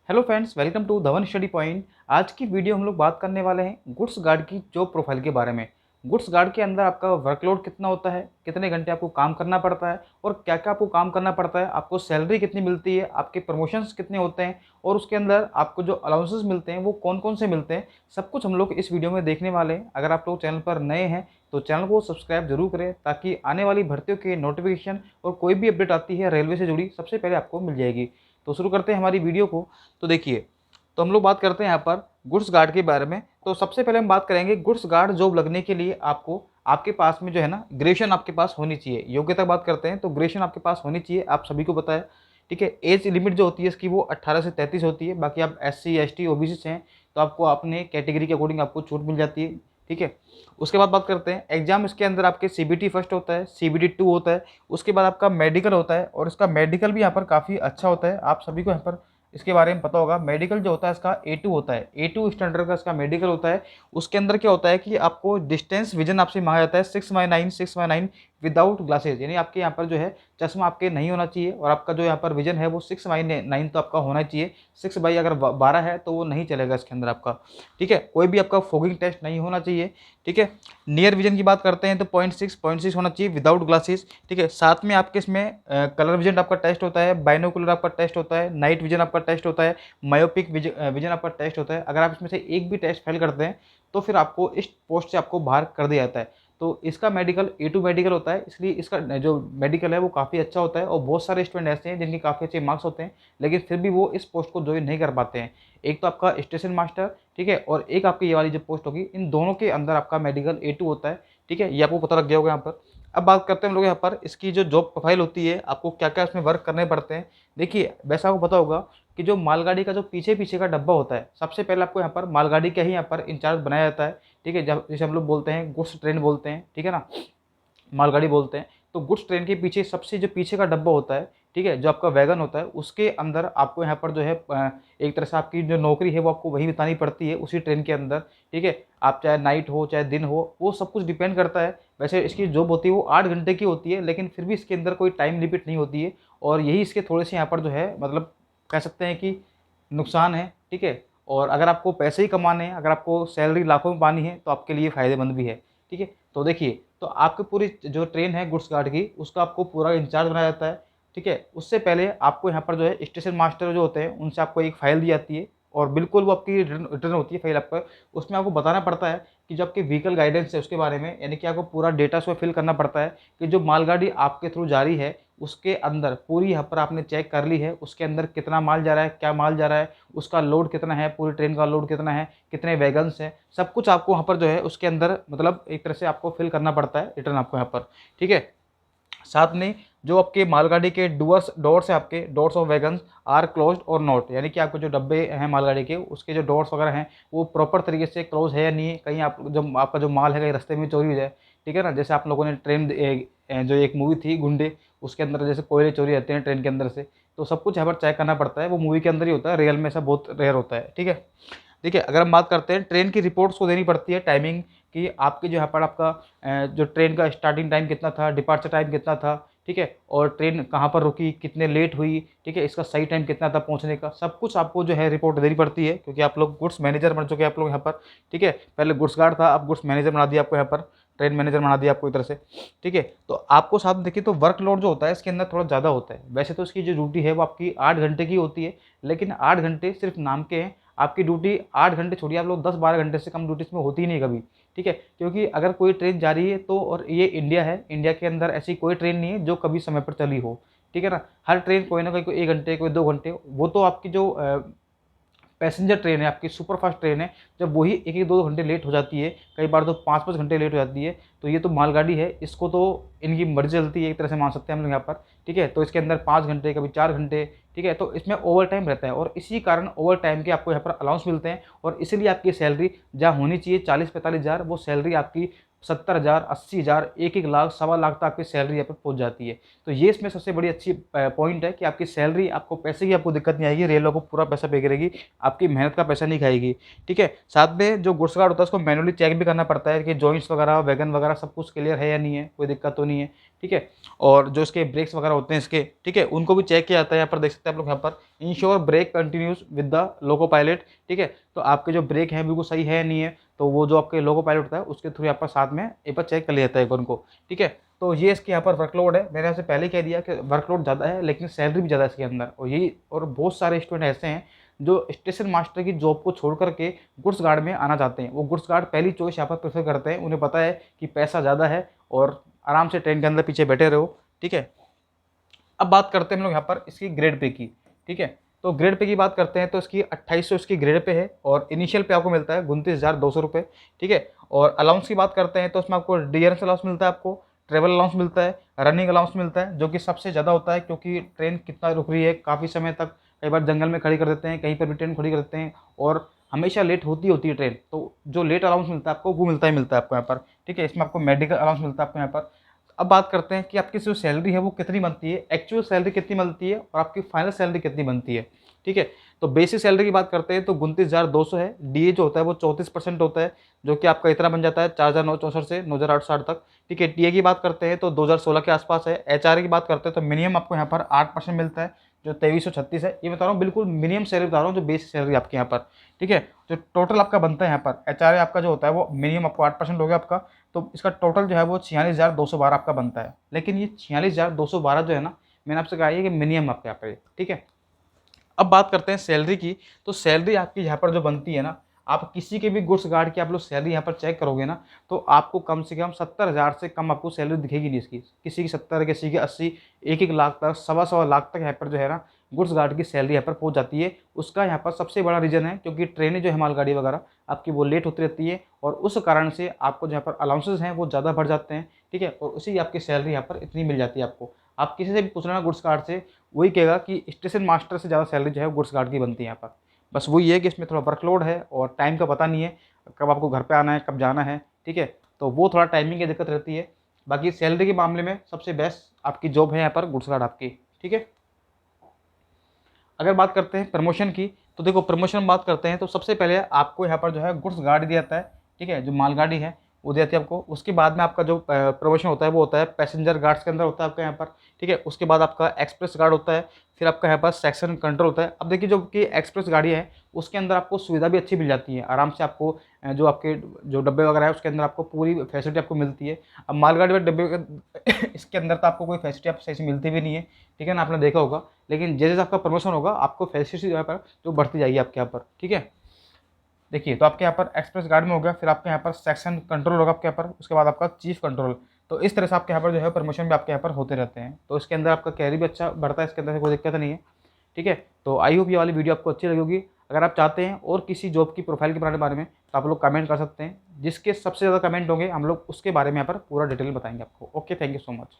Hello friends, welcome to Dhawan study point. आज की video हम लोग बात करने वाले हैं गुड्स गार्ड की जॉब प्रोफाइल के बारे में। गुड्स गार्ड के अंदर आपका वर्कलोड कितना होता है, कितने घंटे आपको काम करना पड़ता है और क्या क्या आपको काम करना पड़ता है, आपको सैलरी कितनी मिलती है, आपके प्रमोशंस कितने होते हैं और उसके अंदर आपको जो अलाउंसेस मिलते हैं वो कौन कौन से मिलते हैं, सब कुछ हम लोग इस वीडियो में देखने वाले हैं। अगर आप लोग चैनल पर नए हैं तो चैनल को सब्सक्राइब जरूर करें ताकि आने वाली भर्तियों के नोटिफिकेशन और कोई भी अपडेट आती है रेलवे से जुड़ी सबसे पहले आपको मिल जाएगी। तो शुरू करते हैं हमारी वीडियो को। तो देखिए, तो हम लोग बात करते हैं यहाँ पर गुड्स गार्ड के बारे में। तो सबसे पहले हम बात करेंगे गुड्स गार्ड जॉब लगने के लिए आपको आपके पास में जो है ना ग्रेजुएशन आपके पास होनी चाहिए। योग्यता बात करते हैं तो ग्रेजुएशन आपके पास होनी चाहिए, आप सभी को पता है। ठीक है, एज लिमिट जो होती है इसकी वो 18 से 33 होती है। बाकी आप SC ST OBC से हैं तो आपको अपने कैटेगरी के अकॉर्डिंग आपको छूट मिल जाती है। ठीक है, उसके बाद बात करते हैं एग्जाम। इसके अंदर आपके CBT फर्स्ट होता है, CBT 2 होता है, उसके बाद आपका मेडिकल होता है और इसका मेडिकल भी यहाँ पर काफ़ी अच्छा होता है। आप सभी को यहाँ पर इसके बारे में पता होगा। मेडिकल जो होता है इसका A2 होता है, A2 स्टैंडर्ड का इसका मेडिकल होता है। उसके अंदर क्या होता है कि आपको डिस्टेंस विजन आपसे मांगा जाता है 6/9 विदाउट ग्लासेस, यानी आपके यहाँ पर जो है चश्मा आपके नहीं होना चाहिए और आपका जो यहाँ पर विजन है वो 6/9 तो आपका होना चाहिए। 6 अगर 12 है तो वो नहीं चलेगा इसके अंदर आपका। ठीक है, कोई भी आपका फोगिंग टेस्ट नहीं होना चाहिए। ठीक है, नियर विजन की बात करते हैं तो 0.6 होना चाहिए विदाउट ग्लासेस। ठीक है, साथ में आपके इसमें कलर विजन आपका टेस्ट होता है, बाइनोकुलर आपका टेस्ट होता है, नाइट विजन आपका टेस्ट होता है, मायोपिक विजन आपका टेस्ट होता है। अगर आप इसमें से एक भी टेस्ट फेल करते हैं तो फिर आपको इस पोस्ट से आपको बाहर कर दिया जाता है। तो इसका मेडिकल A2 मेडिकल होता है, इसलिए इसका जो मेडिकल है वो काफ़ी अच्छा होता है और बहुत सारे स्टूडेंट ऐसे हैं जिनके काफ़ी अच्छे मार्क्स होते हैं लेकिन फिर भी वो इस पोस्ट को ज्वाइन नहीं कर पाते हैं। एक तो आपका स्टेशन मास्टर, ठीक है, और एक आपकी ये वाली जो पोस्ट होगी, इन दोनों के अंदर आपका मेडिकल A2 होता है। ठीक है, ये आपको पता लग गया होगा यहाँ पर। अब बात करते हैं हम लोग यहाँ पर इसकी जो जॉब प्रोफाइल होती है, आपको क्या क्या इसमें वर्क करने पड़ते हैं। देखिए, वैसा आपको पता होगा कि जो मालगाड़ी का जो पीछे पीछे का डब्बा होता है, सबसे पहले आपको यहाँ पर मालगाड़ी का ही यहाँ पर इंचार्ज बनाया जाता है। ठीक है, जब जैसे हम लोग बोलते हैं गुड्स ट्रेन बोलते हैं, ठीक है ना, मालगाड़ी बोलते हैं। तो गुड्स ट्रेन के पीछे सबसे जो पीछे का डब्बा होता है, ठीक है, जो आपका वैगन होता है, उसके अंदर आपको यहाँ पर जो है एक तरह से आपकी जो नौकरी है वो आपको वही बितानी पड़ती है उसी ट्रेन के अंदर। ठीक है, आप चाहे नाइट हो चाहे दिन हो, वो सब कुछ डिपेंड करता है। वैसे इसकी जॉब होती है वो 8 घंटे की होती है लेकिन फिर भी इसके अंदर कोई टाइम लिमिट नहीं होती है और यही इसके थोड़े से यहाँ पर जो है मतलब कह सकते हैं कि नुकसान है। ठीक है, और अगर आपको पैसे ही कमाने हैं, अगर आपको सैलरी लाखों में पानी है तो आपके लिए फ़ायदेमंद भी है। ठीक है, तो देखिए, तो आपकी पूरी जो ट्रेन है गुड्स गार्ड की उसका आपको पूरा इंचार्ज बनाया जाता है। ठीक है, उससे पहले आपको यहाँ पर जो है स्टेशन मास्टर जो होते हैं उनसे आपको एक फ़ाइल दी जाती है और बिल्कुल वो आपकी रिटर्न रिटर्न होती है फाइल आपका। उसमें आपको बताना पड़ता है कि जो आपके व्हीकल गाइडेंस है उसके बारे में, यानी कि आपको पूरा डेटा उसमें फिल करना पड़ता है कि जो मालगाड़ी आपके थ्रू जा रही है उसके अंदर पूरी यहाँ पर आपने चेक कर ली है, उसके अंदर कितना माल जा रहा है, क्या माल जा रहा है, उसका लोड कितना है, पूरी ट्रेन का लोड कितना है, कितने वैगन्स हैं, सब कुछ आपको वहाँ पर जो है उसके अंदर मतलब एक तरह से आपको फिल करना पड़ता है रिटर्न आपको यहाँ पर। ठीक है, साथ में जो आपके मालगाड़ी के डोर्स है, आपके doors of wagons are closed और नॉट, यानी कि आपके जो डब्बे हैं मालगाड़ी के उसके जो डोर्स वगैरह हैं वो प्रॉपर तरीके से क्लोज है या नहीं है, कहीं आप जो आपका जो माल है कहीं रास्ते में चोरी हो जाए। ठीक है ना, जैसे आप लोगों ने ट्रेन जो एक मूवी थी गुंडे, उसके अंदर जैसे कोयले चोरी जाते हैं ट्रेन के अंदर से, तो सब कुछ यहाँ पर चेक करना पड़ता है। वो मूवी के अंदर ही होता है, रियल में ऐसा बहुत रेयर होता है। ठीक है, देखिए, अगर हम बात करते हैं ट्रेन की रिपोर्ट्स को देनी पड़ती है, टाइमिंग कि आपके जो यहाँ पर आपका जो ट्रेन का स्टार्टिंग टाइम कितना था, डिपार्चर टाइम कितना था, ठीक है, और ट्रेन कहाँ पर रुकी, कितने लेट हुई, ठीक है, इसका सही टाइम कितना था पहुँचने का, सब कुछ आपको जो है रिपोर्ट देनी पड़ती है क्योंकि आप लोग गुड्स मैनेजर बन चुके हैं आप लोग यहाँ पर। ठीक है, पहले गुड्स गार्ड था, अब गुड्स मैनेजर बना दिया आपको यहाँ पर, ट्रेन मैनेजर बना दिया आपको इधर से। ठीक है, तो आपको साथ देखिए तो वर्कलोड जो होता है इसके अंदर थोड़ा ज़्यादा होता है। वैसे तो इसकी जो ड्यूटी है वो आपकी 8 घंटे की होती है लेकिन 8 घंटे सिर्फ नाम के हैं। आपकी ड्यूटी 8 घंटे छोड़िए, आप लोग 10-12 घंटे से कम ड्यूटी इसमें होती ही नहीं कभी। ठीक है, क्योंकि अगर कोई ट्रेन जा रही है तो, और ये इंडिया है, इंडिया के अंदर ऐसी कोई ट्रेन नहीं है जो कभी समय पर चली हो। ठीक है ना, हर ट्रेन कोई ना कोई 1 घंटे कोई 2 घंटे, वो तो आपकी जो पैसेंजर ट्रेन है, आपकी सुपरफास्ट ट्रेन है, जब वही 1-1 2 घंटे लेट हो जाती है, कई बार तो 5-5 घंटे लेट हो जाती है, तो ये तो मालगाड़ी है, इसको तो इनकी मर्जी चलती है एक तरह से मान सकते हैं हम लोग यहाँ पर। ठीक है, तो इसके अंदर 5 घंटे कभी 4 घंटे, ठीक है, तो इसमें ओवर टाइम रहता है और इसी कारण ओवर टाइम के आपको यहाँ पर अलाउंस मिलते हैं और इसीलिए आपकी सैलरी जहाँ होनी चाहिए 40-45 हज़ार, वो सैलरी आपकी 70 हज़ार, 80 हज़ार, 1-1 लाख, 1.25 लाख तक आपकी सैलरी यहाँ पर पहुँच जाती है। तो ये इसमें सबसे बड़ी अच्छी पॉइंट है कि आपकी सैलरी, आपको पैसे की आपको दिक्कत नहीं आएगी, रेलवे को पूरा पैसा पे करेगी, आपकी मेहनत का पैसा नहीं खाएगी। ठीक है, साथ में जो गुड्स गार्ड होता है उसको मैनुअली चेक भी करना पड़ता है कि जॉइंट्स वगैरह, वैगन वगैरह सब कुछ क्लियर है या नहीं है, कोई दिक्कत तो नहीं है। ठीक है। और जो इसके ब्रेक्स वगैरह होते हैं इसके, ठीक है, उनको भी चेक किया जाता है। यहाँ पर देख सकते हैं आप लोग यहाँ पर ensure brake continues with the loco pilot, ठीक है। तो आपके जो ब्रेक हैं बिल्कुल सही है नहीं है, तो वो जो आपके लोको पायलट होता है उसके थ्रू यहाँ पर साथ में एक बार चेक कर लिया जाता है एक बार उनको, ठीक है। तो ये इसके यहाँ पर वर्कलोड है। मैंने आपसे पहले कह दिया कि वर्कलोड ज़्यादा है लेकिन सैलरी भी ज़्यादा है इसके अंदर। और यही, और बहुत सारे स्टूडेंट ऐसे हैं जो स्टेशन मास्टर की जॉब को छोड़ करके गुड्स गार्ड में आना चाहते हैं। वो गुड्स गार्ड पहली चॉइस यहाँ पर प्रेफर करते हैं। उन्हें पता है कि पैसा ज़्यादा है और आराम से ट्रेन के अंदर पीछे बैठे रहो, ठीक है। अब बात करते हैं हम लोग यहाँ पर इसकी ग्रेड पे की, ठीक है। तो ग्रेड पे की बात करते हैं तो इसकी 2800 इसकी ग्रेड पे है और इनिशियल पे आपको मिलता है 29,200 रुपये, ठीक है। और अलाउंस की बात करते हैं तो उसमें आपको डियरेंस अलाउंस मिलता है, आपको ट्रेवल अलाउंस मिलता है, रनिंग अलाउंस मिलता है, जो कि सबसे ज़्यादा होता है क्योंकि ट्रेन कितना रुक रही है, काफ़ी समय तक कई बार जंगल में खड़ी कर देते हैं, कहीं पर भी ट्रेन खड़ी कर देते हैं और हमेशा लेट होती है ट्रेन। तो जो लेट अलाउंस मिलता है आपको वो मिलता है आपको यहाँ पर, ठीक है। इसमें आपको मेडिकल अलाउंस मिलता है आपको यहाँ पर। अब बात करते हैं कि आपकी जो सैलरी है वो कितनी बनती है, एक्चुअल सैलरी कितनी बनती है और आपकी फाइनल सैलरी कितनी बनती है, ठीक है। तो बेसिक सैलरी की बात करते हैं तो 29,200 है। डीए जो होता है वो 34% होता है, जो कि आपका इतना बन जाता है 4,964 से 9,860 तक, ठीक है। टीए की बात करते हैं तो 2016 के आसपास है। एचआरए की बात करते हैं तो मिनिमम आपको यहाँ पर 8% मिलता है, जो 2336 है। ये बता रहा हूँ बिल्कुल मिनिमम सैलरी बता रहा हूँ, जो बेसिक सैलरी आपके यहाँ पर, ठीक है। जो टोटल आपका बनता है यहाँ पर एचआरए आपका जो होता है वो मिनिमम आपको 8% हो गया आपका, तो इसका टोटल जो है वो 46,212 आपका बनता है। लेकिन ये 46,212 जो है ना, मैंने आपसे कहा है कि मिनिमम आपके यहाँ पर, ठीक है। अब बात करते हैं सैलरी की। तो सैलरी आपकी यहाँ पर जो बनती है ना, आप किसी के भी गुड्स गार्ड की आप लोग सैलरी यहाँ पर चेक करोगे ना, तो आपको कम से कम 70,000 से कम आपको सैलरी दिखेगी नहीं इसकी। किसी की 70, किसी की 80, 1-1 लाख तक, 1.25 लाख तक यहाँ पर जो है ना गुड्स गार्ड की सैलरी यहाँ पर पहुँच जाती है। उसका यहाँ पर सबसे बड़ा रीज़न है क्योंकि ट्रेनें जो है मालगाड़ी वगैरह आपकी वो लेट होती रहती है और उस कारण से आपको जहाँ पर अलाउंसेस हैं वो ज़्यादा बढ़ जाते हैं, ठीक है। और उसी आपकी सैलरी यहाँ पर इतनी मिल जाती है आपको। आप किसी से भी पूछ लेना गुड्स गार्ड से, वही कहेगा कि स्टेशन मास्टर से ज़्यादा सैलरी जो है गुड्स गार्ड की बनती है यहाँ पर। बस वही है कि इसमें थोड़ा वर्कलोड है और टाइम का पता नहीं है कब आपको घर पे आना है, कब जाना है, ठीक है। तो वो थोड़ा टाइमिंग की दिक्कत रहती है। बाकी सैलरी के मामले में सबसे बेस्ट आपकी जॉब है यहाँ पर गुड्स गार्ड आपकी, ठीक है। अगर बात करते हैं प्रमोशन की, तो देखो प्रमोशन बात करते हैं तो सबसे पहले आपको यहाँ पर जो है गुड्स गार्ड दिया जाता है, ठीक है। जो मालगाड़ी है वो दी जाती है आपको। उसके बाद में आपका जो प्रमोशन होता है वो होता है पैसेंजर गार्ड्स के अंदर होता है आपका यहाँ पर, ठीक है। उसके बाद आपका एक्सप्रेस गार्ड होता है, फिर आपका यहाँ पर सेक्शन कंट्रोल होता है। अब देखिए जो कि एक्सप्रेस गाड़ी है उसके अंदर आपको सुविधा भी अच्छी मिल जाती है, आराम से आपको जो आपके जो डब्बे वगैरह है उसके अंदर आपको पूरी फैसिलिटी आपको मिलती है। अब मालगाड़ी में डब्बे इसके अंदर तो आपको कोई फैसिलिटी आप सही से मिलती भी नहीं है, ठीक है ना, आपने देखा होगा। लेकिन जैसे जैसे आपका प्रमोशन होगा आपको फैसिलिटी यहाँ पर जो बढ़ती जाएगी आपके यहाँ पर, ठीक है। देखिए तो आपके यहाँ पर एक्सप्रेस गार्ड में हो गया, फिर आपके यहाँ पर सेक्शन कंट्रोल होगा आपके यहाँ पर, उसके बाद आपका चीफ कंट्रोल। तो इस तरह से आपके यहाँ पर जो है प्रमोशन भी आपके यहाँ पर होते रहते हैं। तो इसके अंदर आपका कैरी भी अच्छा बढ़ता है, इसके अंदर से कोई दिक्कत नहीं है, ठीक है। तो आई होप ये वाली वीडियो आपको अच्छी लगी होगी। अगर आप चाहते हैं और किसी जॉब की प्रोफाइल के बारे में तो आप लोग कमेंट कर सकते हैं। जिसके सबसे ज़्यादा कमेंट होंगे हम लोग उसके बारे में यहाँ पर पूरा डिटेल बताएंगे आपको। Okay, thank you so much.